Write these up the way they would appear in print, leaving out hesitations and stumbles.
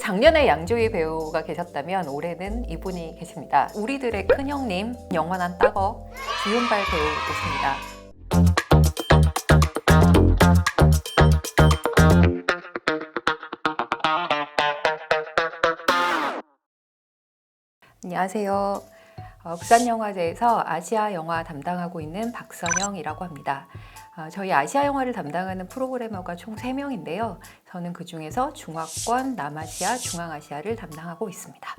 작년에 양조위 배우가 계셨다면 올해는 이분이 계십니다. 우리들의 큰형님, 영원한 따거 주윤발 배우 오십니다. 안녕하세요. 부산영화제에서 아시아 영화 담당하고 있는 박선영이라고 합니다. 저희 아시아 영화를 담당하는 프로그래머가 총 3명인데요. 저는 그 중에서 중화권, 남아시아, 중앙아시아를 담당하고 있습니다.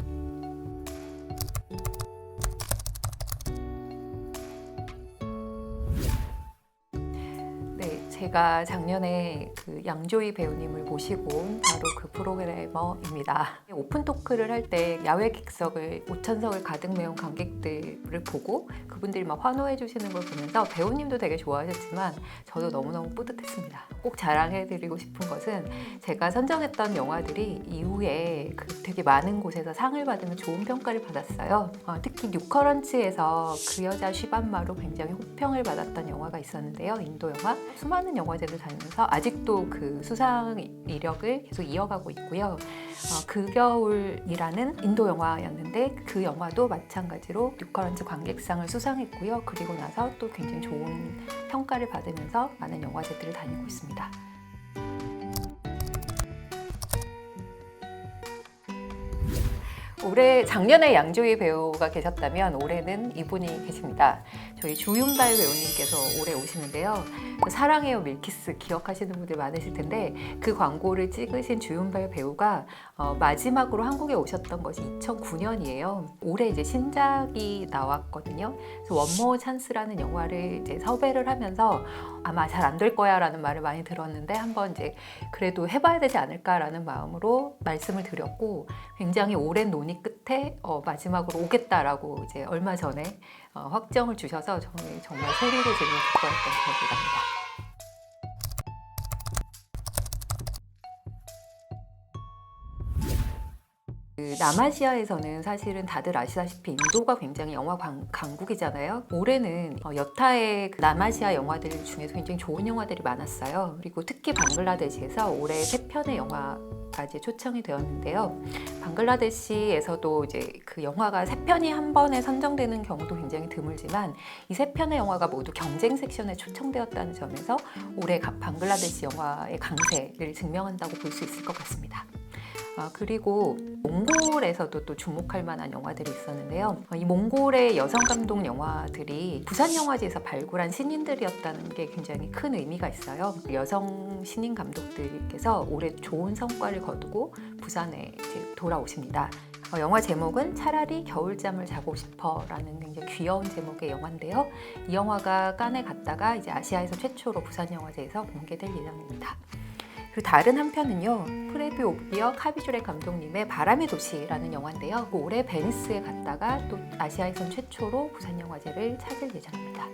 네, 제가 작년에 그 양조위 배우님을 모시고 온 바로 그 프로그래머입니다. 오픈 토크를 할 때 야외 객석을 5,000석을 가득 메운 관객들을 보고 그분들이 막 환호해 주시는 걸 보면서 배우님도 되게 좋아하셨지만 저도 너무너무 뿌듯했습니다. 꼭 자랑해드리고 싶은 것은 제가 선정했던 영화들이 이후에 되게 많은 곳에서 상을 받으면 좋은 평가를 받았어요. 특히 뉴커런츠에서 그 여자 쉬반마로 굉장히 호평을 받았던 영화가 있었는데요. 인도 영화. 수많은 영화제를 다니면서 아직도 그 수상 이력을 계속 이어가고 있고요. 그 겨울이라는 인도 영화였는데 그 영화도 마찬가지로 뉴커런츠 관객상을 수상했고요. 그리고 나서 또 굉장히 좋은 평가를 받으면서 많은 영화제들을 다니고 있습니다. 작년에 양조위 배우가 계셨다면 올해는 이분이 계십니다. 저희 주윤발 배우님께서 올해 오시는데요. 사랑해요 밀키스 기억하시는 분들 많으실 텐데 그 광고를 찍으신 주윤발 배우가 마지막으로 한국에 오셨던 것이 2009년이에요. 올해 이제 신작이 나왔거든요. 그래서 원모 찬스라는 영화를 이제 섭외를 하면서 아마 잘 안 될 거야라는 말을 많이 들었는데 한번 이제 그래도 해봐야 되지 않을까라는 마음으로 말씀을 드렸고 굉장히 오랜 논의 끝에 마지막으로 오겠다라고 이제 얼마 전에 확정을 주셔서 저는 정말 소리로 지르고 기뻐했던 기억이 납니다. 남아시아에서는 사실은 다들 아시다시피 인도가 굉장히 영화 강국이잖아요. 올해는 여타의 남아시아 영화들 중에서 굉장히 좋은 영화들이 많았어요. 그리고 특히 방글라데시에서 올해 3편의 영화까지 초청이 되었는데요. 방글라데시에서도 이제 그 영화가 3편이 한 번에 선정되는 경우도 굉장히 드물지만 이 3편의 영화가 모두 경쟁 섹션에 초청되었다는 점에서 올해 방글라데시 영화의 강세를 증명한다고 볼 수 있을 것 같습니다. 그리고 몽골에서도 또 주목할 만한 영화들이 있었는데요. 이 몽골의 여성 감독 영화들이 부산 영화제에서 발굴한 신인들이었다는 게 굉장히 큰 의미가 있어요. 여성 신인 감독들께서 올해 좋은 성과를 거두고 부산에 이제 돌아오십니다. 영화 제목은 차라리 겨울잠을 자고 싶어라는 굉장히 귀여운 제목의 영화인데요. 이 영화가 칸에 갔다가 이제 아시아에서 최초로 부산 영화제에서 공개될 예정입니다. 그 다른 한 편은요, 프레비 오비어 카비주레 감독님의 바람의 도시라는 영화인데요. 올해 베니스에 갔다가 또 아시아에선 최초로 부산 영화제를 찾을 예정입니다.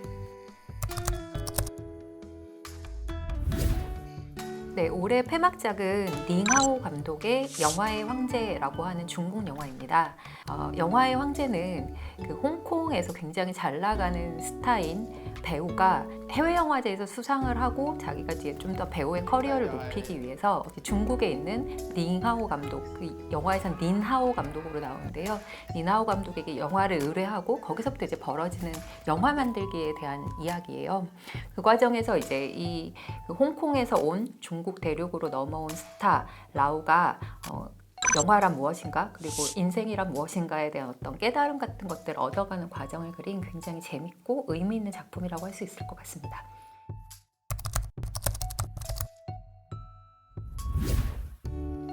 네, 올해 폐막작은 링하오 감독의 영화의 황제라고 하는 중국 영화입니다. 영화의 황제는 그 홍콩에서 굉장히 잘 나가는 스타인 배우가 해외 영화제에서 수상을 하고 자기가 이제 좀 더 배우의 커리어를 높이기 위해서 중국에 있는 링하오 감독, 그 영화에선 린하오 감독으로 나오는데요. 린하오 감독에게 영화를 의뢰하고 거기서부터 이제 벌어지는 영화 만들기에 대한 이야기예요. 그 과정에서 이제 이 홍콩에서 온 중국 대륙으로 넘어온 스타 라오가 영화란 무엇인가 그리고 인생이란 무엇인가에 대한 어떤 깨달음 같은 것들을 얻어가는 과정을 그린 굉장히 재밌고 의미 있는 작품이라고 할 수 있을 것 같습니다.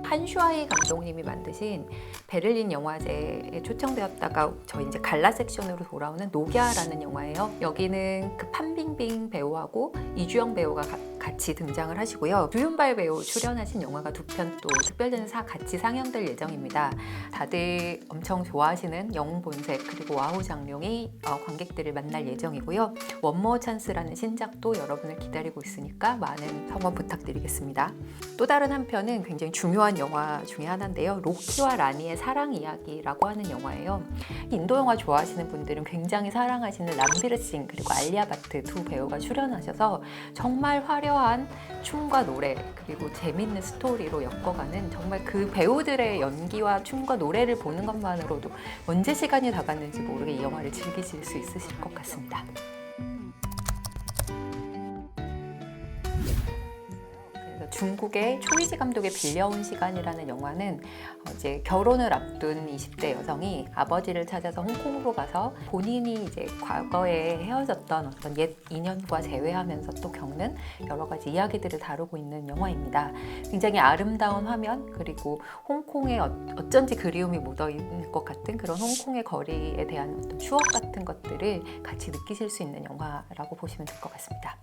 한슈아이 감독님이 만드신 베를린 영화제에 초청되었다가 저희 이제 갈라 섹션으로 돌아오는 노갸라는 영화예요. 여기는 그 판빙빙 배우하고 이주영 배우가 같이 등장을 하시고요. 주윤발 배우 출연하신 영화가 2편 또 특별전에서 같이 상영될 예정입니다. 다들 엄청 좋아하시는 영웅 본색 그리고 와우 장룡이 관객들을 만날 예정이고요. 원모 찬스라는 신작도 여러분을 기다리고 있으니까 많은 성원 부탁드리겠습니다. 또 다른 한 편은 굉장히 중요한 영화 중에 하나인데요. 로키와 라니의 사랑 이야기라고 하는 영화예요. 인도 영화 좋아하시는 분들은 굉장히 사랑하시는 람비르 싱 그리고 알리아 바트 두 배우가 출연하셔서 정말 화려한 화려한 춤과 노래 그리고 재밌는 스토리로 엮어가는 정말 그 배우들의 연기와 춤과 노래를 보는 것만으로도 언제 시간이 다 갔는지 모르게 이 영화를 즐기실 수 있으실 것 같습니다. 중국의 초이지 감독의 빌려온 시간이라는 영화는 이제 결혼을 앞둔 20대 여성이 아버지를 찾아서 홍콩으로 가서 본인이 이제 과거에 헤어졌던 어떤 옛 인연과 재회하면서 또 겪는 여러 가지 이야기들을 다루고 있는 영화입니다. 굉장히 아름다운 화면 그리고 홍콩에 어쩐지 그리움이 묻어있는 것 같은 그런 홍콩의 거리에 대한 어떤 추억 같은 것들을 같이 느끼실 수 있는 영화라고 보시면 될 것 같습니다.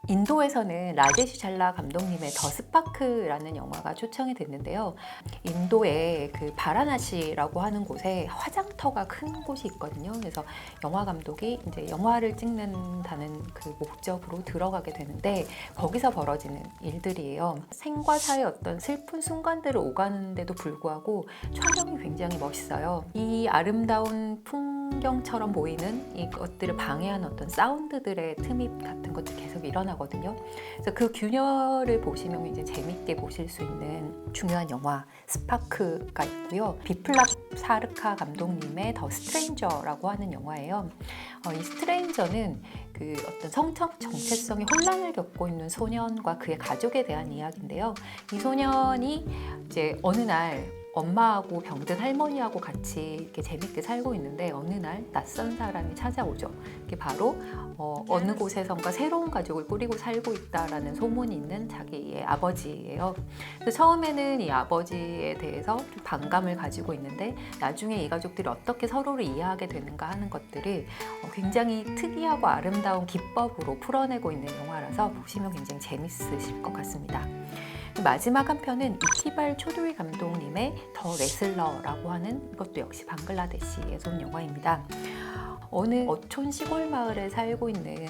인도에서는 라제시 잘라 감독님의 더 스파크라는 영화가 초청이 됐는데요. 인도의 그 바라나시라고 하는 곳에 화장터가 큰 곳이 있거든요. 그래서 영화 감독이 이제 영화를 찍는다는 그 목적으로 들어가게 되는데 거기서 벌어지는 일들이에요. 생과 사의 어떤 슬픈 순간들을 오가는데도 불구하고 촬영이 굉장히 멋있어요. 이 아름다운 풍경처럼 보이는 이것들을 방해하는 어떤 사운드들의 틈입 같은 것들이 계속 일어나거든요. 그래서 그 균열을 보시면 굉장히 재밌게 보실 수 있는 중요한 영화 스파크가 있고요. 비플랍 사르카 감독님의 더 스트레인저라고 하는 영화예요. 이 스트레인저는 그 어떤 성적 정체성의 혼란을 겪고 있는 소년과 그의 가족에 대한 이야기인데요. 이 소년이 이제 어느 날 엄마하고 병든 할머니하고 같이 이렇게 재밌게 살고 있는데 어느 날 낯선 사람이 찾아오죠. 이게 바로 어느 곳에선가 새로운 가족을 꾸리고 살고 있다라는 소문이 있는 자기의 아버지예요. 그래서 처음에는 이 아버지에 대해서 좀 반감을 가지고 있는데 나중에 이 가족들이 어떻게 서로를 이해하게 되는가 하는 것들을 굉장히 특이하고 아름다운 기법으로 풀어내고 있는 영화라서 보시면 굉장히 재밌으실 것 같습니다. 마지막 한 편은 이키발 초도리 감독님의 더 레슬러라고 하는 이것도 역시 방글라데시에서 온 영화입니다. 어느 어촌 시골 마을에 살고 있는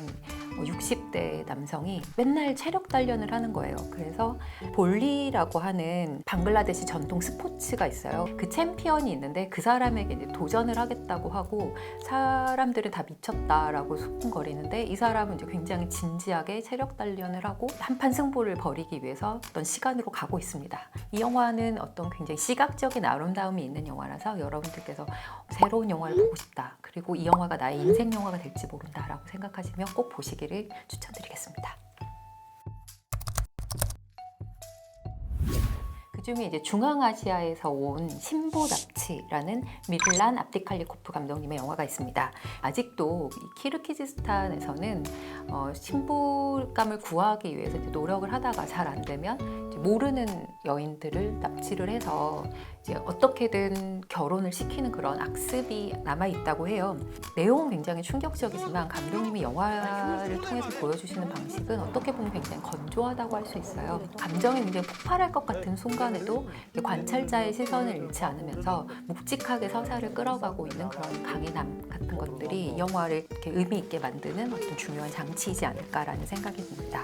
60대 남성이 맨날 체력 단련을 하는 거예요. 그래서 볼리라고 하는 방글라데시 전통 스포츠가 있어요. 그 챔피언이 있는데 그 사람에게 이제 도전을 하겠다고 하고 사람들은 다 미쳤다라고 소문거리는데 이 사람은 이제 굉장히 진지하게 체력 단련을 하고 한판 승부를 벌이기 위해서 어떤 시간으로 가고 있습니다. 이 영화는 어떤 굉장히 시각적인 아름다움이 있는 영화라서 여러분들께서 새로운 영화를 보고 싶다. 그리고 이 영화가 나의 인생 영화가 될지 모른다라고 생각하시면 꼭 보시기를 추천드리겠습니다. 그중에 이제 중앙아시아에서 온 신보납치라는 미를란 압디칼리코프 감독님의 영화가 있습니다. 아직도 이 키르기즈스탄에서는 신부감을 구하기 위해서 이제 노력을 하다가 잘 안 되면 이제 모르는 여인들을 납치를 해서 이제 어떻게든 결혼을 시키는 그런 악습이 남아 있다고 해요. 내용은 굉장히 충격적이지만 감독님이 영화를 통해서 보여주시는 방식은 어떻게 보면 굉장히 건조하다고 할 수 있어요. 감정이 굉장히 폭발할 것 같은 순간에도 관찰자의 시선을 잃지 않으면서 묵직하게 서사를 끌어가고 있는 그런 강인함 같은 것들이 이 영화를 이렇게 의미 있게 만드는 어떤 중요한 장치이지 않을까라는 생각이 듭니다.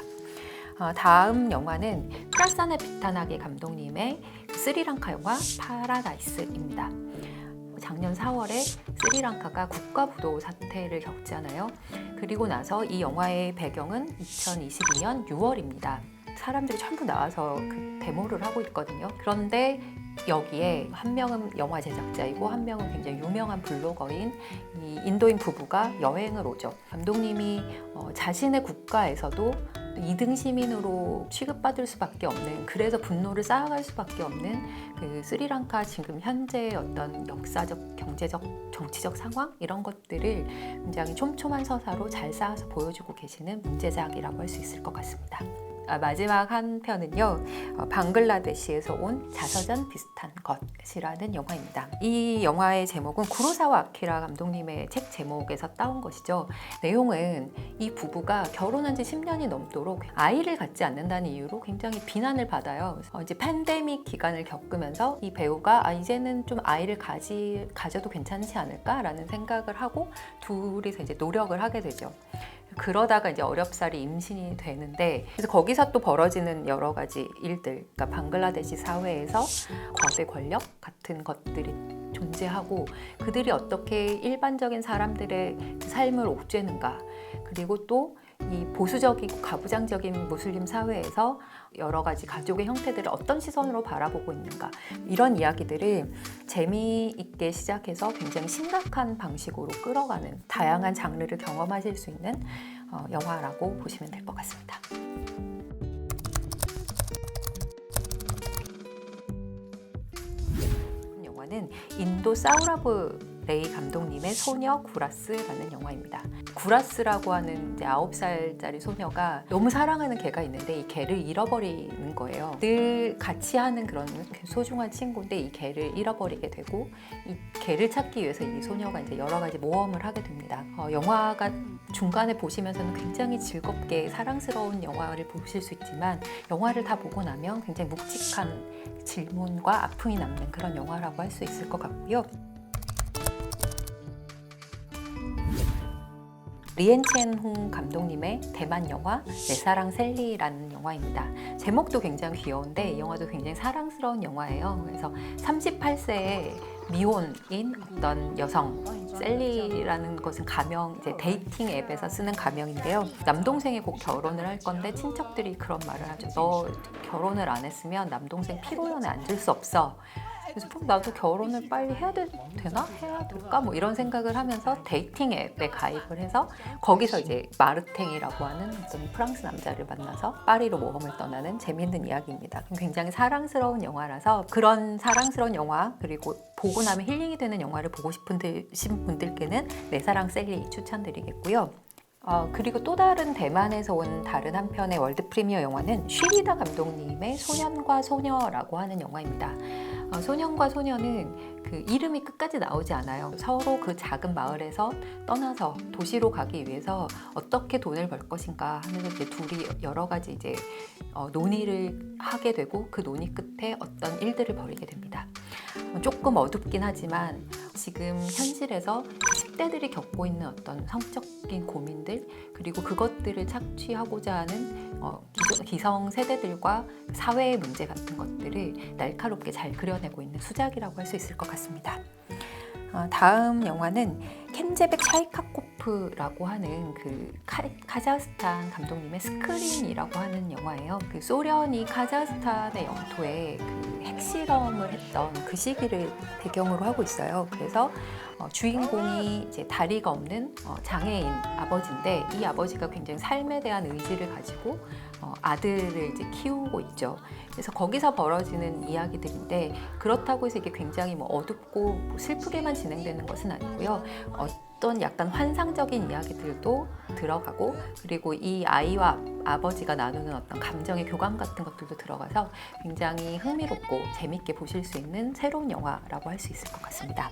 다음 영화는 프라사네 비타나게 감독님의 스리랑카 영화 파라다이스입니다. 작년 4월에 스리랑카가 국가부도 사태를 겪잖아요. 그리고 나서 이 영화의 배경은 2022년 6월입니다. 사람들이 전부 나와서 그 데모를 하고 있거든요. 그런데 여기에 한 명은 영화 제작자이고 한 명은 굉장히 유명한 블로거인 이 인도인 부부가 여행을 오죠. 감독님이 자신의 국가에서도 2등 시민으로 취급받을 수밖에 없는, 그래서 분노를 쌓아갈 수밖에 없는 그 스리랑카 지금 현재의 어떤 역사적, 경제적, 정치적 상황 이런 것들을 굉장히 촘촘한 서사로 잘 쌓아서 보여주고 계시는 문제작이라고 할 수 있을 것 같습니다. 마지막 한 편은요, 방글라데시에서 온 자서전 비슷한 것이라는 영화입니다. 이 영화의 제목은 구로사와 아키라 감독님의 책 제목에서 따온 것이죠. 내용은 이 부부가 결혼한 지 10년이 넘도록 아이를 갖지 않는다는 이유로 굉장히 비난을 받아요. 이제 팬데믹 기간을 겪으면서 이 배우가 이제는 좀 아이를 가져도 괜찮지 않을까라는 생각을 하고 둘이서 이제 노력을 하게 되죠. 그러다가 이제 어렵사리 임신이 되는데, 그래서 거기서 또 벌어지는 여러 가지 일들, 그러니까 방글라데시 사회에서 거대 권력 같은 것들이 존재하고 그들이 어떻게 일반적인 사람들의 삶을 옥죄는가, 그리고 또 이 보수적이고 가부장적인 무슬림 사회에서 여러 가지 가족의 형태들을 어떤 시선으로 바라보고 있는가, 이런 이야기들을 재미있게 시작해서 굉장히 심각한 방식으로 끌어가는 다양한 장르를 경험하실 수 있는 영화라고 보시면 될 것 같습니다. 영화는 인도 사우라브 레이 감독님의 소녀 구라스라는 영화입니다. 구라스라고 하는 이제 9살짜리 소녀가 너무 사랑하는 개가 있는데 이 개를 잃어버리는 거예요. 늘 같이 하는 그런 소중한 친구인데 이 개를 잃어버리게 되고, 이 개를 찾기 위해서 이 소녀가 이제 여러 가지 모험을 하게 됩니다. 영화가 중간에 보시면서는 굉장히 즐겁게 사랑스러운 영화를 보실 수 있지만, 영화를 다 보고 나면 굉장히 묵직한 질문과 아픔이 남는 그런 영화라고 할 수 있을 것 같고요. 리엔 첸홍 감독님의 대만 영화 내 사랑 셀리라는 영화입니다. 제목도 굉장히 귀여운데 이 영화도 굉장히 사랑스러운 영화예요. 그래서 38세의 미혼인 어떤 여성, 셀리라는 것은 가명, 이제 데이팅 앱에서 쓰는 가명인데요. 남동생이 곧 결혼을 할 건데 친척들이 그런 말을 하죠. 너 결혼을 안 했으면 남동생 피로연에 앉을 수 없어. 그래서 나도 결혼을 빨리 해야 되나? 해야 될까? 뭐 이런 생각을 하면서 데이팅 앱에 가입을 해서 거기서 이제 마르탱이라고 하는 어떤 프랑스 남자를 만나서 파리로 모험을 떠나는 재미있는 이야기입니다. 굉장히 사랑스러운 영화라서 그런 사랑스러운 영화, 그리고 보고 나면 힐링이 되는 영화를 보고 싶은 분들께는 내 사랑 셀리 추천드리겠고요. 그리고 또 다른 대만에서 온 다른 한 편의 월드 프리미어 영화는 쉬리다 감독님의 소년과 소녀라고 하는 영화입니다. 소년과 소녀는 그 이름이 끝까지 나오지 않아요. 서로 그 작은 마을에서 떠나서 도시로 가기 위해서 어떻게 돈을 벌 것인가 하면서 이제 둘이 여러 가지 이제 논의를 하게 되고, 그 논의 끝에 어떤 일들을 벌이게 됩니다. 조금 어둡긴 하지만 지금 현실에서 10대들이 겪고 있는 어떤 성적인 고민들, 그리고 그것들을 착취하고자 하는 기성 세대들과 사회의 문제 같은 것들을 날카롭게 잘 그려내고 있는 수작이라고 할 수 있을 것 같습니다. 다음 영화는 켄제벡 샤이카코프라고 하는 그 카자흐스탄 감독님의 스크린이라고 하는 영화예요. 그 소련이 카자흐스탄의 영토에 그 핵실험을 했던 그 시기를 배경으로 하고 있어요. 그래서 주인공이 이제 다리가 없는 장애인 아버지인데, 이 아버지가 굉장히 삶에 대한 의지를 가지고 아들을 이제 키우고 있죠. 그래서 거기서 벌어지는 이야기들인데, 그렇다고 해서 이게 굉장히 뭐 어둡고 슬프게만 진행되는 것은 아니고요. 어떤 약간 환상적인 이야기들도 들어가고, 그리고 이 아이와 아버지가 나누는 어떤 감정의 교감 같은 것들도 들어가서 굉장히 흥미롭고 재밌게 보실 수 있는 새로운 영화라고 할 수 있을 것 같습니다.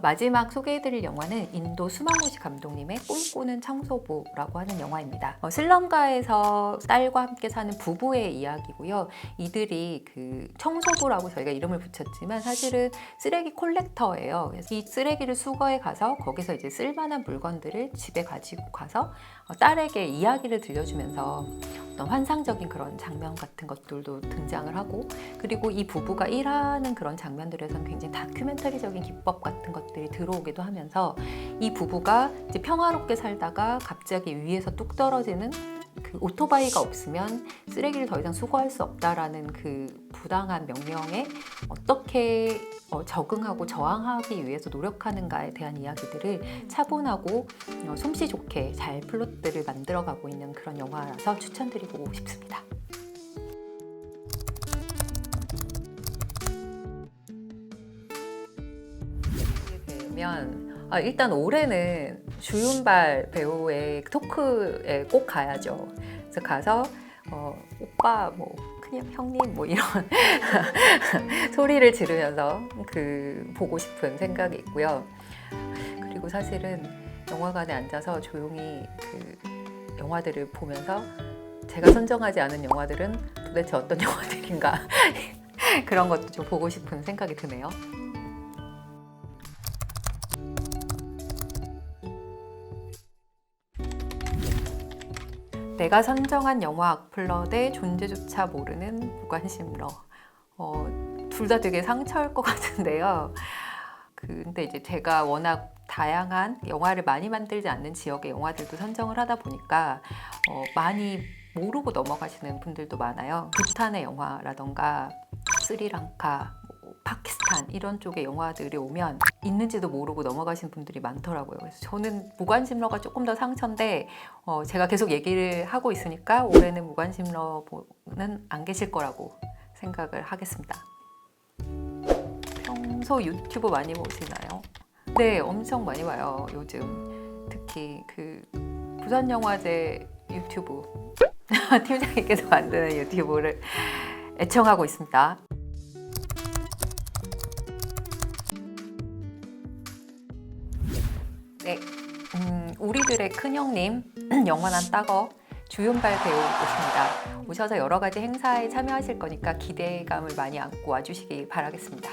마지막 소개해드릴 영화는 인도 수마무시 감독님의 꿈꾸는 청소부라고 하는 영화입니다. 슬럼가에서 딸과 함께 사는 부부의 이야기고요. 이들이 그 청소부라고 저희가 이름을 붙였지만 사실은 쓰레기 콜렉터예요. 그래서 이 쓰레기를 수거해 가서 거기서 이제 쓸만한 물건들을 집에 가지고 가서 딸에게 이야기를 들려주면서 어떤 환상적인 그런 장면 같은 것들도 등장을 하고, 그리고 이 부부가 일하는 그런 장면들에서는 굉장히 다큐멘터리적인 기법 같은 것들이 들어오기도 하면서, 이 부부가 이제 평화롭게 살다가 갑자기 위에서 뚝 떨어지는 그 오토바이가 없으면 쓰레기를 더 이상 수거할 수 없다라는 그 부당한 명령에 어떻게 적응하고 저항하기 위해서 노력하는가에 대한 이야기들을 차분하고 솜씨 좋게 잘 플롯들을 만들어가고 있는 그런 영화라서 추천드리고 싶습니다. 일단 올해는 주윤발 배우의 토크에 꼭 가야죠. 그래서 가서 오빠, 뭐 그냥 형님, 뭐 이런 소리를 지르면서 보고 싶은 생각이 있고요. 그리고 사실은 영화관에 앉아서 조용히 그 영화들을 보면서 제가 선정하지 않은 영화들은 도대체 어떤 영화들인가 그런 것도 좀 보고 싶은 생각이 드네요. 내가 선정한 영화 악플러 대 존재조차 모르는 무관심러. 둘 다 되게 상처일 것 같은데요. 근데 이제 제가 워낙 다양한 영화를 많이 만들지 않는 지역의 영화들도 선정을 하다 보니까 많이 모르고 넘어가시는 분들도 많아요. 부탄의 영화라던가 스리랑카, 파키스탄 이런 쪽의 영화들이 오면 있는지도 모르고 넘어가신 분들이 많더라고요. 그래서 저는 무관심러가 조금 더 상처인데 제가 계속 얘기를 하고 있으니까 올해는 무관심러는 안 계실 거라고 생각을 하겠습니다. 평소 유튜브 많이 보시나요? 네, 엄청 많이 봐요. 요즘 특히 그 부산영화제 유튜브 팀장님께서 만드는 유튜브를 애청하고 있습니다. 네, 우리들의 큰형님 영원한 따거 주윤발 배우 오십니다. 오셔서 여러 가지 행사에 참여하실 거니까 기대감을 많이 안고 와주시기 바라겠습니다.